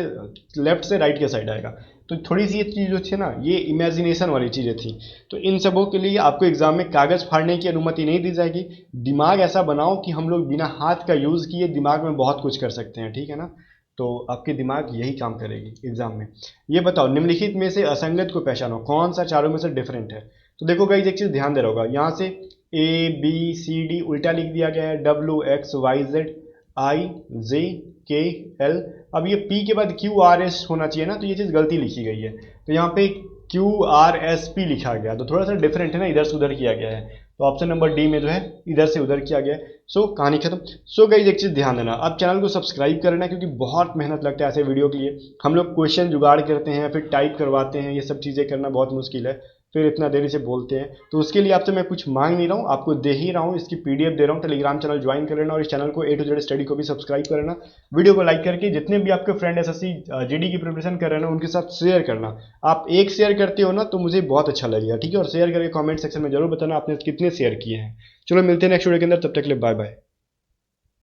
लेफ्ट से राइट के साइड आएगा। तो थोड़ी सी ये चीज़ जो थी ना, ये इमेजिनेशन वाली चीज़ें थी। तो इन सबों के लिए आपको एग्जाम में कागज़ फाड़ने की अनुमति नहीं दी जाएगी। दिमाग ऐसा बनाओ कि हम लोग बिना हाथ का यूज़ किए दिमाग में बहुत कुछ कर सकते हैं। ठीक है ना, तो आपके दिमाग यही काम करेगी एग्जाम में। ये बताओ निम्नलिखित में से असंगत को पहचानो, कौन सा चारों में से डिफरेंट है। तो देखो गाइस एक चीज़ ध्यान दे रहा होगा, यहाँ से ABCD उल्टा लिख दिया गया है, WXYZIJKL। अब ये P के बाद QRS होना चाहिए ना, तो ये चीज़ गलती लिखी गई है, तो यहाँ पे QRSP लिखा गया, तो थोड़ा सा डिफरेंट है ना, इधर से उधर किया गया है, तो ऑप्शन नंबर डी में जो है इधर से उधर किया गया है। सो कहानी खत्म। सो गाइस एक चीज़ ध्यान देना, अब चैनल को सब्सक्राइब करना, क्योंकि बहुत मेहनत लगता है ऐसे वीडियो के लिए। हम लोग क्वेश्चन जुगाड़ करते हैं, फिर टाइप करवाते हैं, ये सब चीज़ें करना बहुत मुश्किल है, फिर इतना देरी से बोलते हैं, तो उसके लिए आपसे मैं कुछ मांग नहीं रहा हूँ, आपको दे ही रहा हूँ, इसकी PDF दे रहा हूँ। टेलीग्राम चैनल ज्वाइन कर लेना, और इस चैनल को A to Z स्टडी को भी सब्सक्राइब कर लेना। वीडियो को लाइक करके जितने भी आपके फ्रेंड SSC GD की प्रिपरेशन कर रहे हैं ना, उनके साथ शेयर करना। आप एक शेयर करते हो ना तो मुझे बहुत अच्छा लगेगा। ठीक है, और शेयर करके कमेंट सेक्शन में जरूर बताना आपने कितने शेयर किए हैं। चलो मिलते हैं नेक्स्ट वीडियो के अंदर, तब तक के लिए बाय बाय।